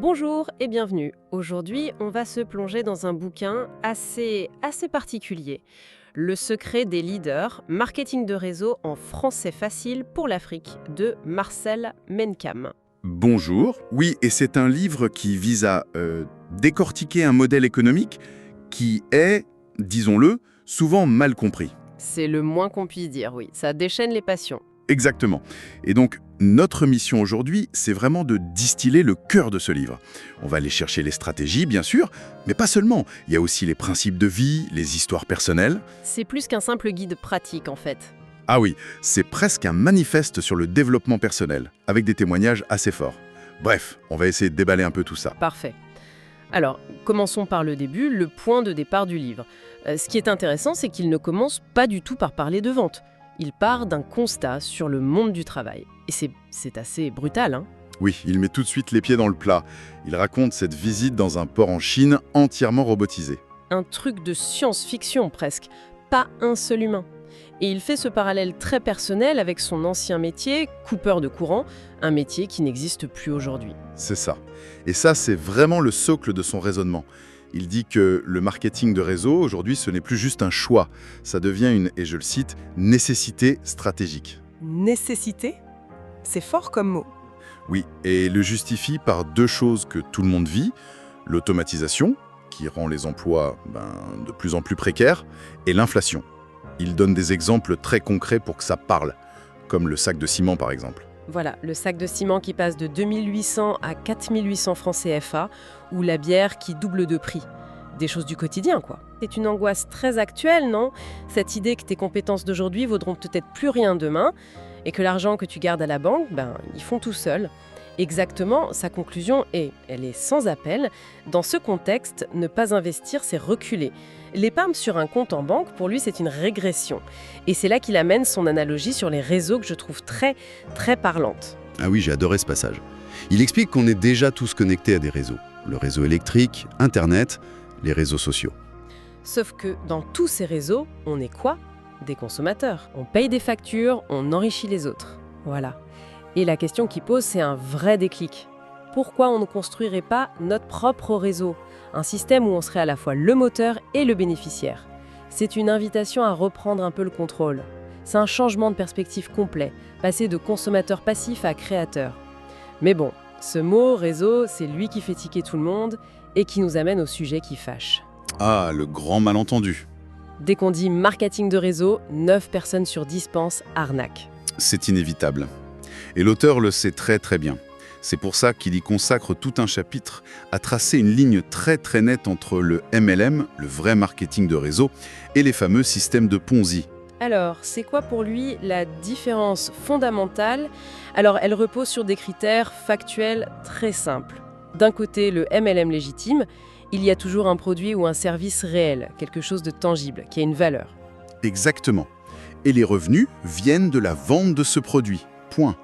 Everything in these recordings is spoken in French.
Bonjour et bienvenue. Aujourd'hui, on va se plonger dans un bouquin assez particulier. Le secret des leaders, marketing de réseau en français facile pour l'Afrique, de Marcel Menkam. Bonjour. Oui, et c'est un livre qui vise à décortiquer un modèle économique qui est, disons-le, souvent mal compris. C'est le moins qu'on puisse dire, oui. Ça déchaîne les passions. Exactement. Et donc, notre mission aujourd'hui, c'est vraiment de distiller le cœur de ce livre. On va aller chercher les stratégies, bien sûr, mais pas seulement. Il y a aussi les principes de vie, les histoires personnelles. C'est plus qu'un simple guide pratique, en fait. Ah oui, c'est presque un manifeste sur le développement personnel, avec des témoignages assez forts. Bref, on va essayer de déballer un peu tout ça. Parfait. Alors, commençons par le début, le point de départ du livre. Ce qui est intéressant, c'est qu'il ne commence pas du tout par parler de vente. Il part d'un constat sur le monde du travail. Et c'est assez brutal, hein. Oui, il met tout de suite les pieds dans le plat. Il raconte cette visite dans un port en Chine entièrement robotisé. Un truc de science-fiction presque. Pas un seul humain. Et il fait ce parallèle très personnel avec son ancien métier, coupeur de courant, un métier qui n'existe plus aujourd'hui. C'est ça. Et ça, c'est vraiment le socle de son raisonnement. Il dit que le marketing de réseau, aujourd'hui, ce n'est plus juste un choix. Ça devient une, et je le cite, nécessité stratégique. Nécessité? C'est fort comme mot. Oui, et le justifie par deux choses que tout le monde vit. L'automatisation, qui rend les emplois de plus en plus précaires, et l'inflation. Il donne des exemples très concrets pour que ça parle, comme le sac de ciment par exemple. Voilà, le sac de ciment qui passe de 2800 à 4800 francs CFA, ou la bière qui double de prix. Des choses du quotidien, quoi. C'est une angoisse très actuelle, non? Cette idée que tes compétences d'aujourd'hui vaudront peut-être plus rien demain, et que l'argent que tu gardes à la banque, ils font tout seuls. Exactement, sa conclusion est, elle est sans appel, dans ce contexte, ne pas investir, c'est reculer. L'épargne sur un compte en banque, pour lui, c'est une régression. Et c'est là qu'il amène son analogie sur les réseaux que je trouve très, très parlante. Ah oui, j'ai adoré ce passage. Il explique qu'on est déjà tous connectés à des réseaux. Le réseau électrique, Internet, les réseaux sociaux. Sauf que dans tous ces réseaux, on est quoi? Des consommateurs. On paye des factures, on enrichit les autres. Voilà. Et la question qui pose, c'est un vrai déclic. Pourquoi on ne construirait pas notre propre réseau? Un système où on serait à la fois le moteur et le bénéficiaire. C'est une invitation à reprendre un peu le contrôle. C'est un changement de perspective complet, passer de consommateur passif à créateur. Mais bon, ce mot, réseau, c'est lui qui fait tiquer tout le monde et qui nous amène au sujet qui fâche. Ah, le grand malentendu. Dès qu'on dit marketing de réseau, 9 personnes sur 10 pensent arnaque. C'est inévitable. Et l'auteur le sait très très bien. C'est pour ça qu'il y consacre tout un chapitre à tracer une ligne très très nette entre le MLM, le vrai marketing de réseau, et les fameux systèmes de Ponzi. Alors, c'est quoi pour lui la différence fondamentale? Alors, elle repose sur des critères factuels très simples. D'un côté, le MLM légitime, il y a toujours un produit ou un service réel, quelque chose de tangible, qui a une valeur. Exactement. Et les revenus viennent de la vente de ce produit. Point.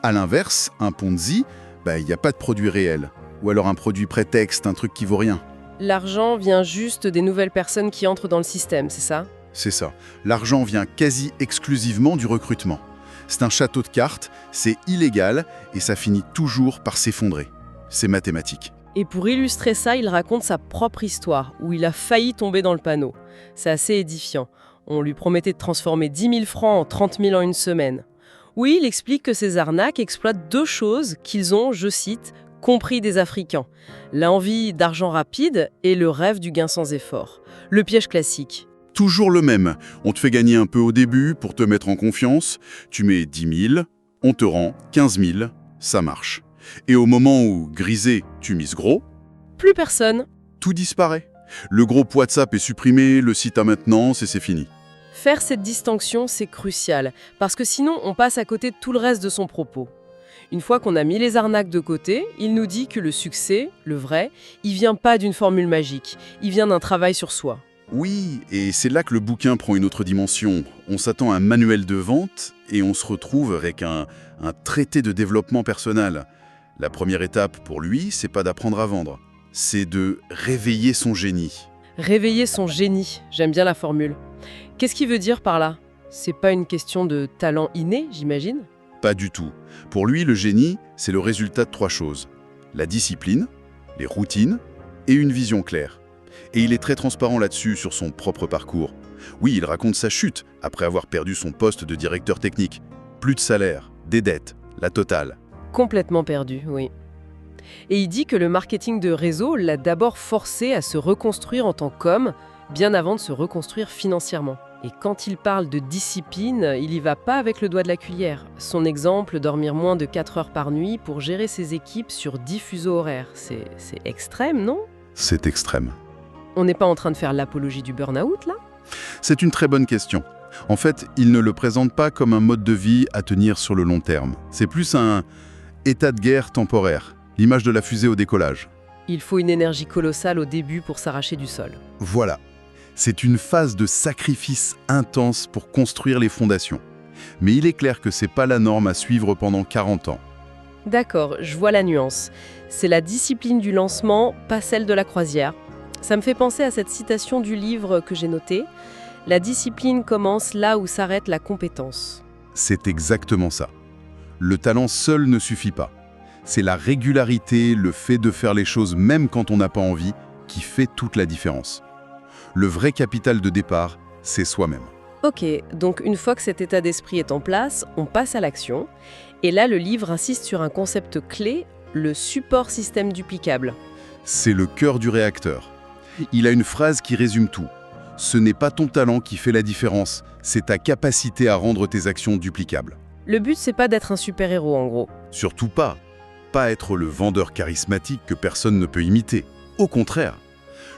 À l'inverse, un Ponzi, il n'y a pas de produit réel. Ou alors un produit prétexte, un truc qui vaut rien. L'argent vient juste des nouvelles personnes qui entrent dans le système, c'est ça? C'est ça. L'argent vient quasi exclusivement du recrutement. C'est un château de cartes, c'est illégal et ça finit toujours par s'effondrer. C'est mathématique. Et pour illustrer ça, il raconte sa propre histoire, où il a failli tomber dans le panneau. C'est assez édifiant. On lui promettait de transformer 10 000 francs en 30 000 en une semaine. Oui, il explique que ces arnaques exploitent deux choses qu'ils ont, je cite, compris des Africains. L'envie d'argent rapide et le rêve du gain sans effort. Le piège classique. Toujours le même. On te fait gagner un peu au début pour te mettre en confiance. Tu mets 10 000, on te rend 15 000, ça marche. Et au moment où, grisé, tu mises gros, Plus personne. tout disparaît. Le groupe WhatsApp est supprimé, le site à maintenance et c'est fini. Faire cette distinction, c'est crucial, parce que sinon on passe à côté de tout le reste de son propos. Une fois qu'on a mis les arnaques de côté, il nous dit que le succès, le vrai, il vient pas d'une formule magique, il vient d'un travail sur soi. Oui, et c'est là que le bouquin prend une autre dimension. On s'attend à un manuel de vente et on se retrouve avec un traité de développement personnel. La première étape pour lui, c'est pas d'apprendre à vendre, c'est de réveiller son génie. Réveiller son génie, j'aime bien la formule. Qu'est-ce qu'il veut dire par là? C'est pas une question de talent inné, j'imagine? Pas du tout. Pour lui, le génie, c'est le résultat de trois choses. La discipline, les routines et une vision claire. Et il est très transparent là-dessus sur son propre parcours. Oui, il raconte sa chute après avoir perdu son poste de directeur technique. Plus de salaire, des dettes, la totale. Complètement perdu, oui. Et il dit que le marketing de réseau l'a d'abord forcé à se reconstruire en tant qu'homme, bien avant de se reconstruire financièrement. Et quand il parle de discipline, il y va pas avec le doigt de la cuillère. Son exemple, dormir moins de 4 heures par nuit pour gérer ses équipes sur 10 fuseaux horaires, c'est extrême, non? C'est extrême. On n'est pas en train de faire l'apologie du burn-out, là? C'est une très bonne question. En fait, il ne le présente pas comme un mode de vie à tenir sur le long terme. C'est plus un état de guerre temporaire, l'image de la fusée au décollage. Il faut une énergie colossale au début pour s'arracher du sol. Voilà. C'est une phase de sacrifice intense pour construire les fondations. Mais il est clair que c'est pas la norme à suivre pendant 40 ans. D'accord, je vois la nuance. C'est la discipline du lancement, pas celle de la croisière. Ça me fait penser à cette citation du livre que j'ai noté. La discipline commence là où s'arrête la compétence. C'est exactement ça. Le talent seul ne suffit pas. C'est la régularité, le fait de faire les choses même quand on n'a pas envie, qui fait toute la différence. Le vrai capital de départ, c'est soi-même. Ok, donc une fois que cet état d'esprit est en place, on passe à l'action. Et là, le livre insiste sur un concept clé, le support système duplicable. C'est le cœur du réacteur. Il a une phrase qui résume tout. Ce n'est pas ton talent qui fait la différence, c'est ta capacité à rendre tes actions duplicables. Le but, c'est pas d'être un super-héros, en gros. Surtout pas. Pas être le vendeur charismatique que personne ne peut imiter. Au contraire.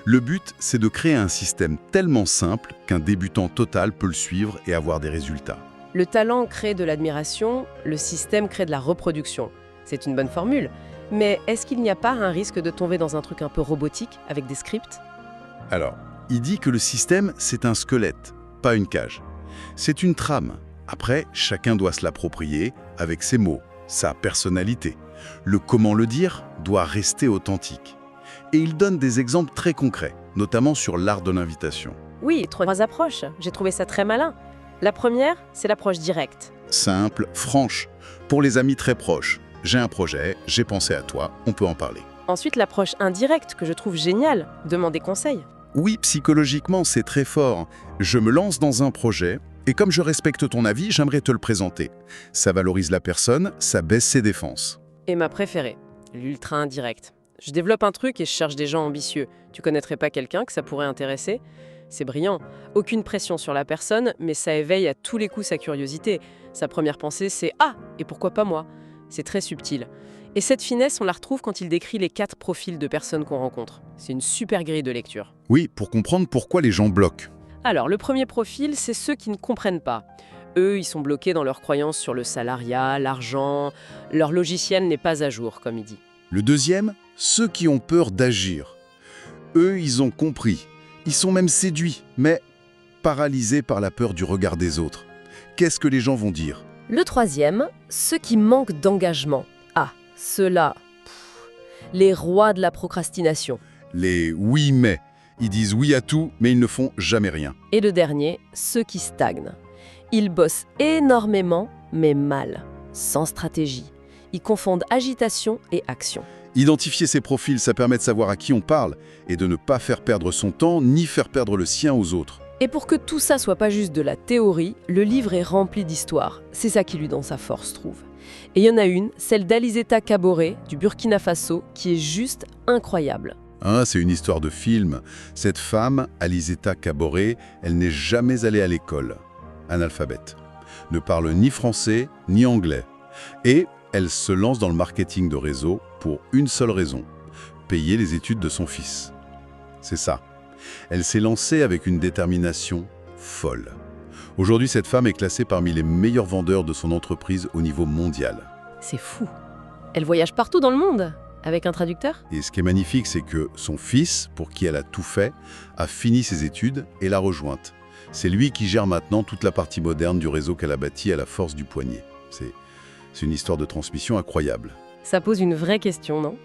Le but, c'est de créer un système tellement simple qu'un débutant total peut le suivre et avoir des résultats. Le talent crée de l'admiration, le système crée de la reproduction. C'est une bonne formule. Mais est-ce qu'il n'y a pas un risque de tomber dans un truc un peu robotique, avec des scripts? Alors, il dit que le système, c'est un squelette, pas une cage. C'est une trame. Après, chacun doit se l'approprier avec ses mots, sa personnalité. Le comment le dire doit rester authentique. Et il donne des exemples très concrets, notamment sur l'art de l'invitation. Oui, 3 approches. J'ai trouvé ça très malin. La première, c'est l'approche directe. Simple, franche, pour les amis très proches. J'ai un projet, j'ai pensé à toi, on peut en parler. Ensuite, l'approche indirecte, que je trouve géniale. Demander conseil. Oui, psychologiquement, c'est très fort. Je me lance dans un projet, et comme je respecte ton avis, j'aimerais te le présenter. Ça valorise la personne, ça baisse ses défenses. Et ma préférée, l'ultra indirect. Je développe un truc et je cherche des gens ambitieux. Tu connaîtrais pas quelqu'un que ça pourrait intéresser? C'est brillant. Aucune pression sur la personne, mais ça éveille à tous les coups sa curiosité. Sa première pensée, c'est « Ah, et pourquoi pas moi ?» C'est très subtil. Et cette finesse, on la retrouve quand il décrit les 4 profils de personnes qu'on rencontre. C'est une super grille de lecture. Oui, pour comprendre pourquoi les gens bloquent. Alors, le premier profil, c'est ceux qui ne comprennent pas. Eux, ils sont bloqués dans leurs croyances sur le salariat, l'argent. Leur logiciel n'est pas à jour, comme il dit. Le deuxième, ceux qui ont peur d'agir. Eux, ils ont compris. Ils sont même séduits, mais paralysés par la peur du regard des autres. Qu'est-ce que les gens vont dire? Le troisième, ceux qui manquent d'engagement. Ah, ceux-là, les rois de la procrastination. Les oui mais. Ils disent oui à tout, mais ils ne font jamais rien. Et le dernier, ceux qui stagnent. Ils bossent énormément, mais mal, sans stratégie. Ils confondent agitation et action. Identifier ces profils, ça permet de savoir à qui on parle et de ne pas faire perdre son temps ni faire perdre le sien aux autres. Et pour que tout ça soit pas juste de la théorie, le livre est rempli d'histoires. C'est ça qui lui donne sa force, je trouve. Et il y en a une, celle d'Alizeta Kaboré, du Burkina Faso, qui est juste incroyable. Ah, c'est une histoire de film. Cette femme, Alizeta Kaboré, elle n'est jamais allée à l'école. Analphabète. Ne parle ni français ni anglais. Et elle se lance dans le marketing de réseau pour une seule raison, payer les études de son fils. C'est ça. Elle s'est lancée avec une détermination folle. Aujourd'hui, cette femme est classée parmi les meilleurs vendeurs de son entreprise au niveau mondial. C'est fou. Elle voyage partout dans le monde, avec un traducteur. Et ce qui est magnifique, c'est que son fils, pour qui elle a tout fait, a fini ses études et l'a rejointe. C'est lui qui gère maintenant toute la partie moderne du réseau qu'elle a bâti à la force du poignet. C'est une histoire de transmission incroyable. Ça pose une vraie question, non?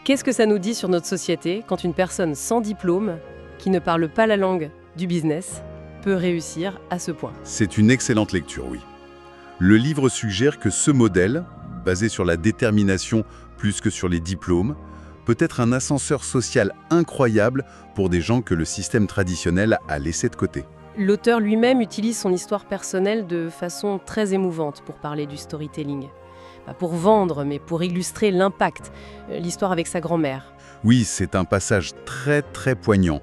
Qu'est-ce que ça nous dit sur notre société quand une personne sans diplôme, qui ne parle pas la langue du business, peut réussir à ce point? C'est une excellente lecture, oui. Le livre suggère que ce modèle, basé sur la détermination plus que sur les diplômes, peut être un ascenseur social incroyable pour des gens que le système traditionnel a laissé de côté. L'auteur lui-même utilise son histoire personnelle de façon très émouvante pour parler du storytelling. Pas pour vendre, mais pour illustrer l'impact, l'histoire avec sa grand-mère. Oui, c'est un passage très très poignant.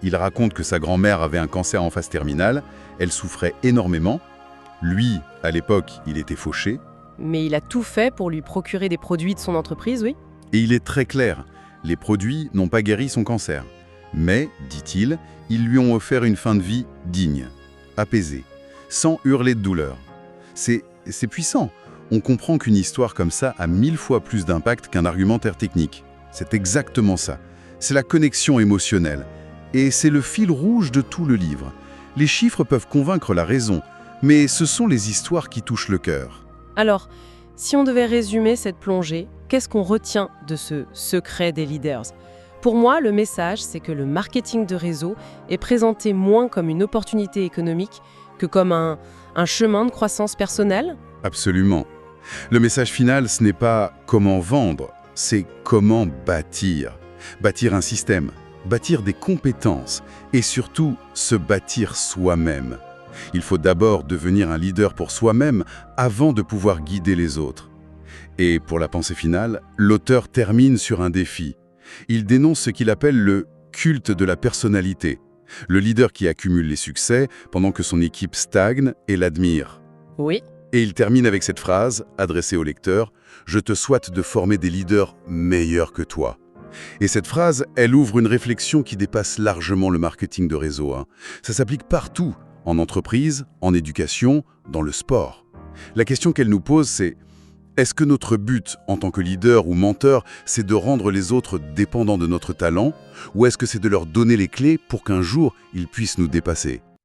Il raconte que sa grand-mère avait un cancer en phase terminale, elle souffrait énormément. Lui, à l'époque, il était fauché. Mais il a tout fait pour lui procurer des produits de son entreprise, oui. Et il est très clair, les produits n'ont pas guéri son cancer. Mais, dit-il, ils lui ont offert une fin de vie digne, apaisée, sans hurler de douleur. C'est puissant. On comprend qu'une histoire comme ça a 1000 fois plus d'impact qu'un argumentaire technique. C'est exactement ça. C'est la connexion émotionnelle. Et c'est le fil rouge de tout le livre. Les chiffres peuvent convaincre la raison, mais ce sont les histoires qui touchent le cœur. Alors, si on devait résumer cette plongée, qu'est-ce qu'on retient de ce secret des leaders ? Pour moi, le message, c'est que le marketing de réseau est présenté moins comme une opportunité économique que comme un chemin de croissance personnelle. Absolument. Le message final, ce n'est pas comment vendre, c'est comment bâtir. Bâtir un système, bâtir des compétences et surtout se bâtir soi-même. Il faut d'abord devenir un leader pour soi-même avant de pouvoir guider les autres. Et pour la pensée finale, l'auteur termine sur un défi. Il dénonce ce qu'il appelle le culte de la personnalité. Le leader qui accumule les succès pendant que son équipe stagne et l'admire. Oui. Et il termine avec cette phrase, adressée au lecteur, « Je te souhaite de former des leaders meilleurs que toi ». Et cette phrase, elle ouvre une réflexion qui dépasse largement le marketing de réseau. Ça s'applique partout, en entreprise, en éducation, dans le sport. La question qu'elle nous pose, c'est est-ce que notre but en tant que leader ou menteur, c'est de rendre les autres dépendants de notre talent, ou est-ce que c'est de leur donner les clés pour qu'un jour, ils puissent nous dépasser ?